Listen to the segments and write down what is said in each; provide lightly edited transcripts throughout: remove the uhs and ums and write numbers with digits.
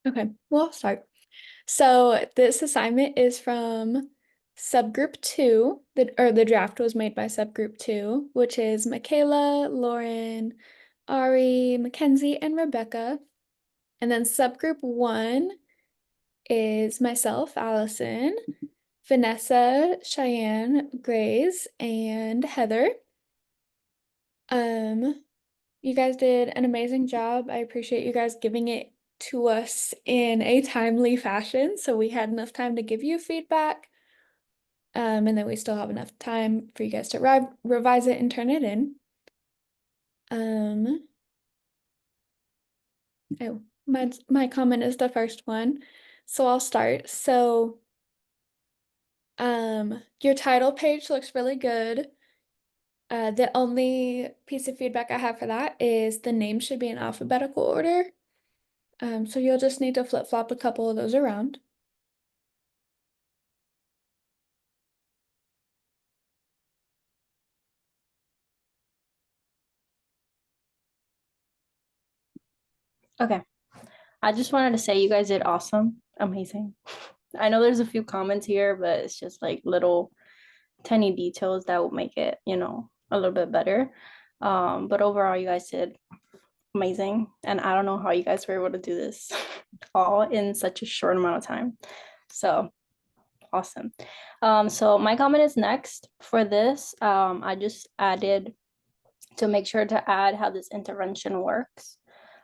Okay, well, I'll start. So this assignment is from Subgroup 2, the draft was made by Subgroup 2, which is Michaela, Lauren, Ari, Mackenzie, and Rebecca. And then Subgroup 1 is myself, Allison, Vanessa, Cheyenne, Grace, and Heather. Um, you guys did an amazing job. I appreciate you guys giving it to us in a timely fashion, so we had enough time to give you feedback. And then we still have enough time for you guys to revise it and turn it in. Um, oh, my comment is the first one, so I'll start. So, your title page looks really good. The only piece of feedback I have for that is the name should be in alphabetical order. So you'll just need to flip-flop a couple of those around. Okay. I just wanted to say you guys did awesome. Amazing. I know there's a few comments here, but it's just like little tiny details that will make it, a little bit better. But overall, you guys did amazing. And I don't know how you guys were able to do this all in such a short amount of time. So awesome. So my comment is next. For this, I just added to make sure to add how this intervention works.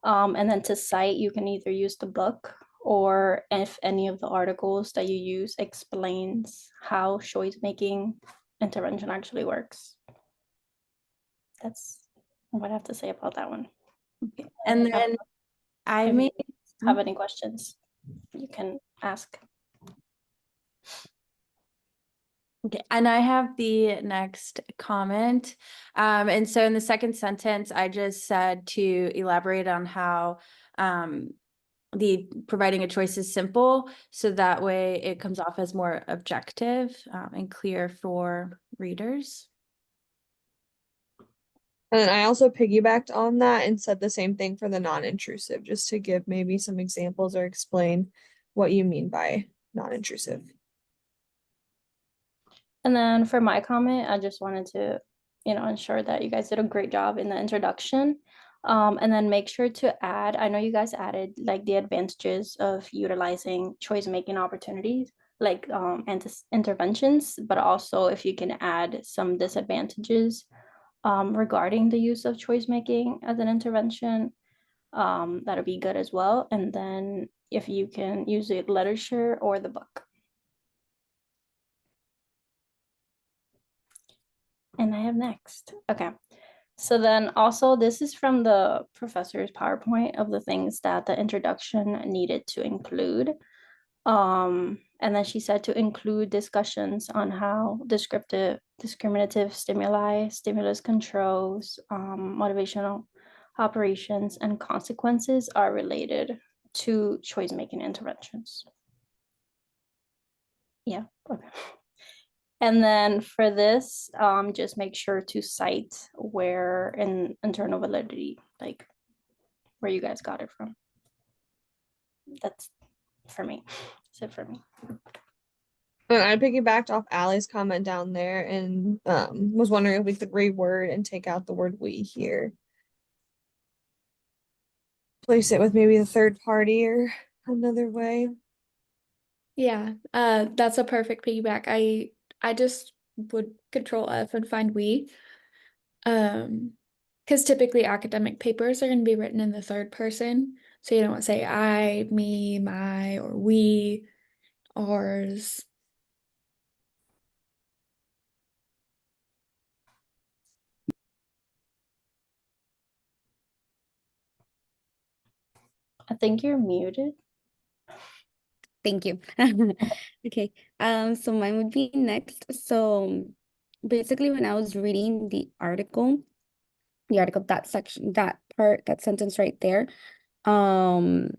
And then to cite, you can either use the book or if any of the articles that you use explains how choice making intervention actually works. That's what I have to say about that one. Okay. And then I may have any questions, you can ask. Okay, and I have the next comment. And so in the second sentence, I just said to elaborate on how the providing a choice is simple, so that way it comes off as more objective and clear for readers. And then I also piggybacked on that and said the same thing for the non-intrusive, just to give maybe some examples or explain what you mean by non-intrusive. And then for my comment, I just wanted to, ensure that you guys did a great job in the introduction. And then make sure to add, I know you guys added like the advantages of utilizing choice making opportunities, like interventions, but also if you can add some disadvantages regarding the use of choice making as an intervention, that'll be good as well. And then if you can use the literature or the book. And I have next. Okay. So then also this is from the professor's PowerPoint of the things that the introduction needed to include. And then she said to include discussions on how discriminative stimuli, stimulus controls, motivational operations, and consequences are related to choice-making interventions. Yeah, okay. And then for this, just make sure to cite where in internal validity, like where you guys got it from. That's for me. That's it for me. And I piggybacked off Allie's comment down there and was wondering if we could reword and take out the word we here. Place it with maybe the third party or another way. Yeah, that's a perfect piggyback. I just would Control F and find we. Because typically academic papers are going to be written in the third person. So you don't want to say I, me, my, or we, ours. I think you're muted. Thank you. Okay. So mine would be next. So basically when I was reading the article, that section, that part, that sentence right there, I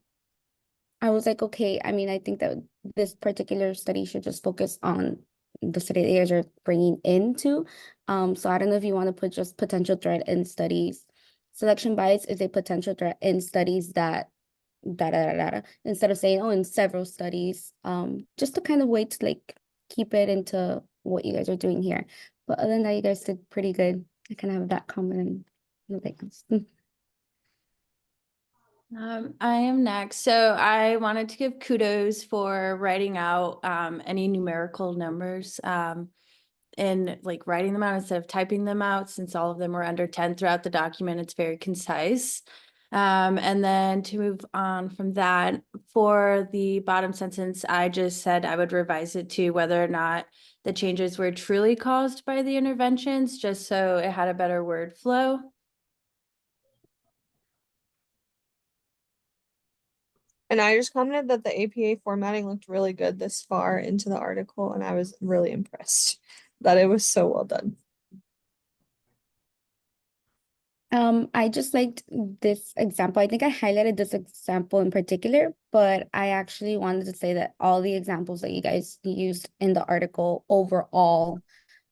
was like, okay, I mean, I think that this particular study should just focus on the study that you guys are bringing into. So I don't know if you want to put just potential threat in studies. Selection bias is a potential threat in studies that da da da da, instead of saying, oh, in several studies, just to kind of wait to like keep it into what you guys are doing here. But other than that, you guys did pretty good. I kind of have that comment and like I am next. So I wanted to give kudos for writing out any numerical numbers and like writing them out instead of typing them out, since all of them were under 10 throughout the document. It's very concise. And then to move on from that, for the bottom sentence, I just said I would revise it to whether or not the changes were truly caused by the interventions, just so it had a better word flow. And I just commented that the APA formatting looked really good this far into the article, and I was really impressed that it was so well done. I just liked this example. I think I highlighted this example in particular, but I actually wanted to say that all the examples that you guys used in the article overall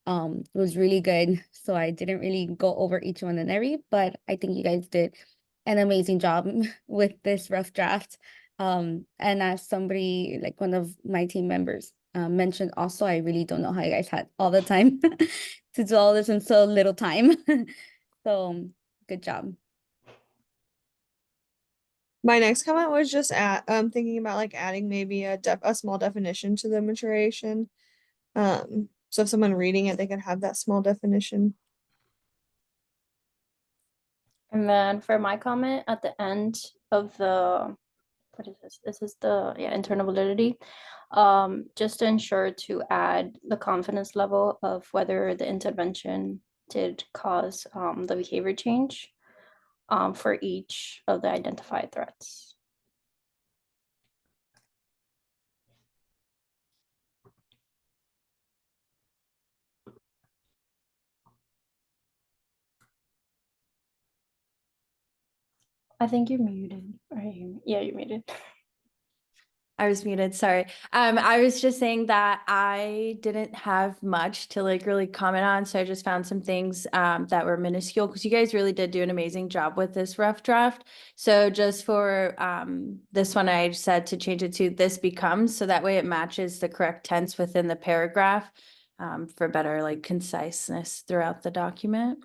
was really good. So I didn't really go over each one and every, but I think you guys did an amazing job with this rough draft. And as somebody like one of my team members mentioned also, I really don't know how you guys had all the time to do all this in so little time. So good job. My next comment was just thinking about like adding maybe a small definition to the maturation. So if someone reading it, they could have that small definition. And then for my comment at the end of the, what is this? This is the, yeah, internal validity. Just to ensure to add the confidence level of whether the intervention did cause the behavior change for each of the identified threats. I think you're muted. Right? Yeah, you're muted. I was muted, sorry. I was just saying that I didn't have much to like really comment on, so I just found some things that were minuscule, because you guys really did do an amazing job with this rough draft. So just for this one, I said to change it to "this becomes," so that way it matches the correct tense within the paragraph for better like conciseness throughout the document.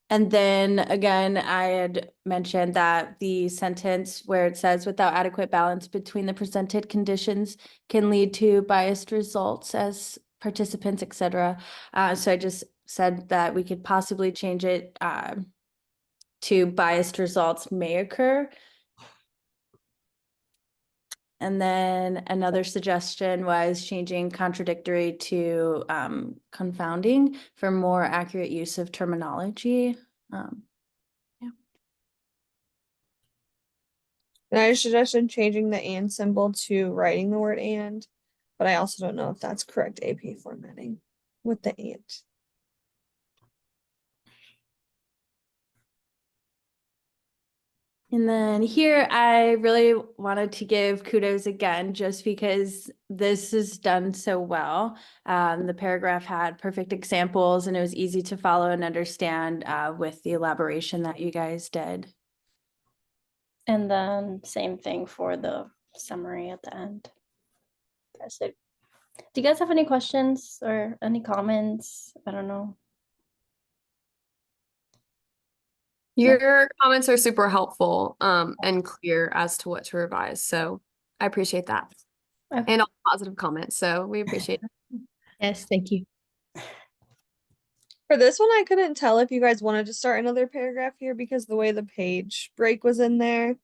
And then again, I had mentioned that the sentence where it says without adequate balance between the presented conditions can lead to biased results as participants, etc. So I just said that we could possibly change it to biased results may occur. And then another suggestion was changing contradictory to confounding for more accurate use of terminology. And I suggested changing the and symbol to writing the word and, but I also don't know if that's correct AP formatting with the and. And then here, I really wanted to give kudos again, just because this is done so well. The paragraph had perfect examples and it was easy to follow and understand with the elaboration that you guys did. And then same thing for the summary at the end. That's it. Do you guys have any questions or any comments? I don't know. Your comments are super helpful and clear as to what to revise. So I appreciate that. Okay. And all positive comments. So we appreciate it. Yes, thank you. For this one, I couldn't tell if you guys wanted to start another paragraph here because the way the page break was in there.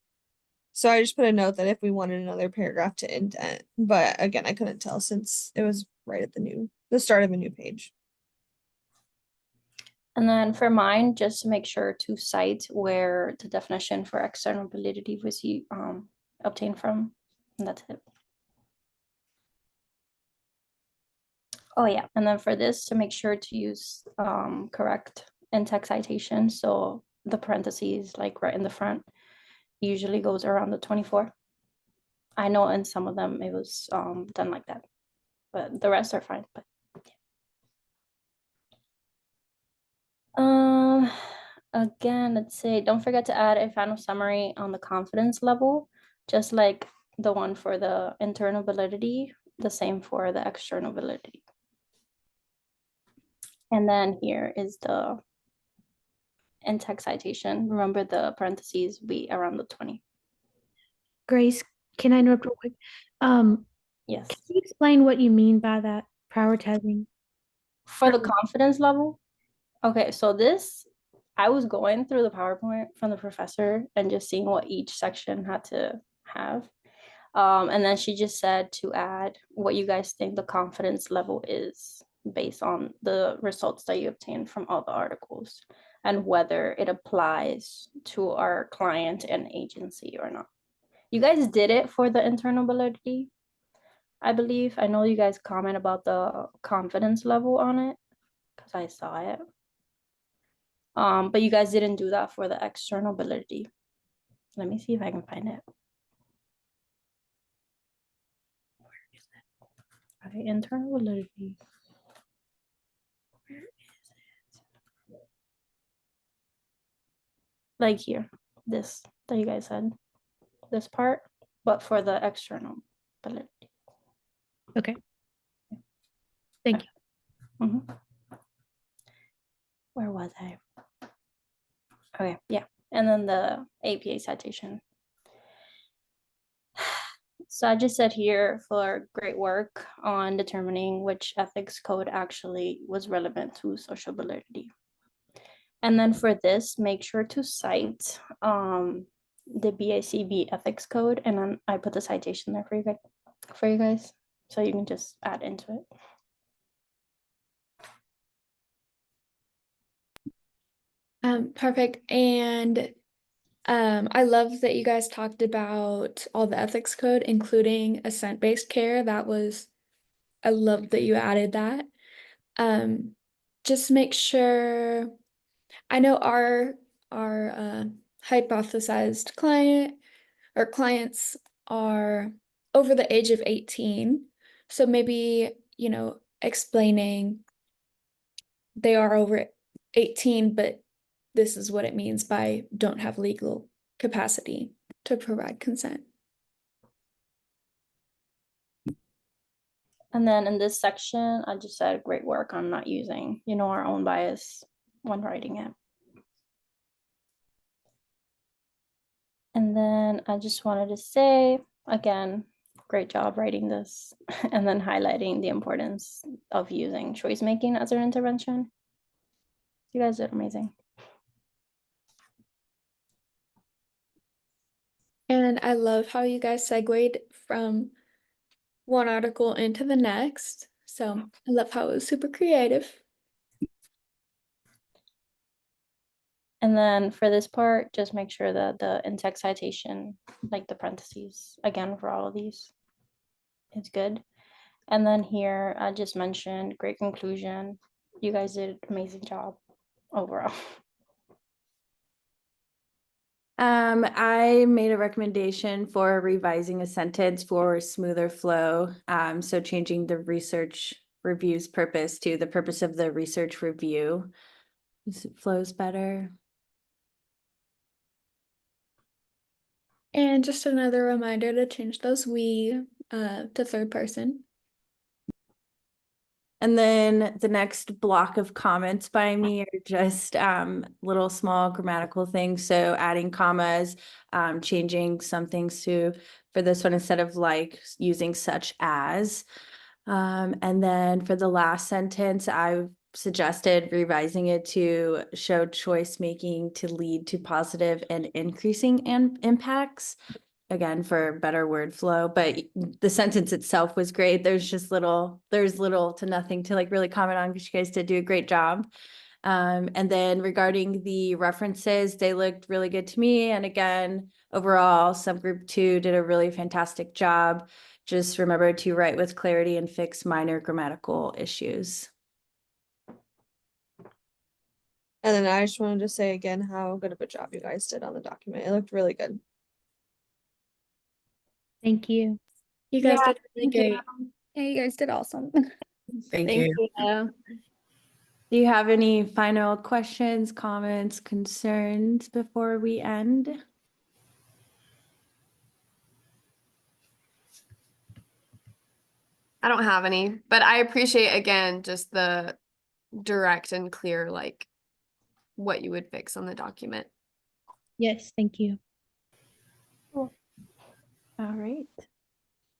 So I just put a note that if we wanted another paragraph to indent, but again, I couldn't tell since it was right at the start of a new page. And then for mine, just to make sure to cite where the definition for external validity was obtained from. And that's it. Oh yeah, and then for this, to make sure to use correct in-text citation. So the parentheses, like right in the front, usually goes around the 24. I know in some of them it was done like that, but the rest are fine. But Again, let's say, don't forget to add a final summary on the confidence level, just like the one for the internal validity, the same for the external validity. And then here is the in-text citation. Remember the parentheses be around the 20. Grace, can I interrupt real quick? Yes. Can you explain what you mean by that prioritizing? For the confidence level, okay, so this, I was going through the PowerPoint from the professor and just seeing what each section had to have. And then she just said to add what you guys think the confidence level is based on the results that you obtained from all the articles and whether it applies to our client and agency or not. You guys did it for the internal validity, I believe. I know you guys comment about the confidence level on it because I saw it. But you guys didn't do that for the external validity. Let me see if I can find it. Okay, internal validity. Where is it? Like here, this that you guys said, this part, but for the external validity. Okay. Thank you. Mhm. Where was I? Okay, yeah. And then the APA citation. So I just said here for great work on determining which ethics code actually was relevant to social validity. And then for this, make sure to cite the BACB ethics code, and then I put the citation there for you guys, so you can just add into it. Perfect. And I love that you guys talked about all the ethics code, including assent-based care. I love that you added that. Just make sure, I know our hypothesized clients are over the age of 18. So maybe, explaining they are over 18, but this is what it means by don't have legal capacity to provide consent. And then in this section, I just said great work on not using, our own bias when writing it. And then I just wanted to say, again, great job writing this and then highlighting the importance of using choice making as an intervention. You guys did amazing. And I love how you guys segued from one article into the next. So I love how it was super creative. And then for this part, just make sure that the in-text citation, like the parentheses, again, for all of these, is good. And then here, I just mentioned great conclusion. You guys did an amazing job overall. I made a recommendation for revising a sentence for smoother flow. So changing the research review's purpose to the purpose of the research review. It flows better. And just another reminder to change those we to third person. And then the next block of comments by me are just little small grammatical things. So adding commas, changing some things to for this one instead of like using such as. And then for the last sentence, I suggested revising it to show choice making to lead to positive and increasing impacts. Again, for better word flow, but the sentence itself was great. There's little to nothing to like really comment on because you guys did do a great job. And then regarding the references, they looked really good to me. And again, overall, subgroup 2 did a really fantastic job. Just remember to write with clarity and fix minor grammatical issues. And then I just wanted to say again how good of a job you guys did on the document. It looked really good. Thank you. You guys did really thank you. great. Yeah, you guys did awesome. Thank you. Do you have any final questions, comments, concerns before we end? I don't have any, but I appreciate again just the direct and clear, like what you would fix on the document. Yes, thank you. All right.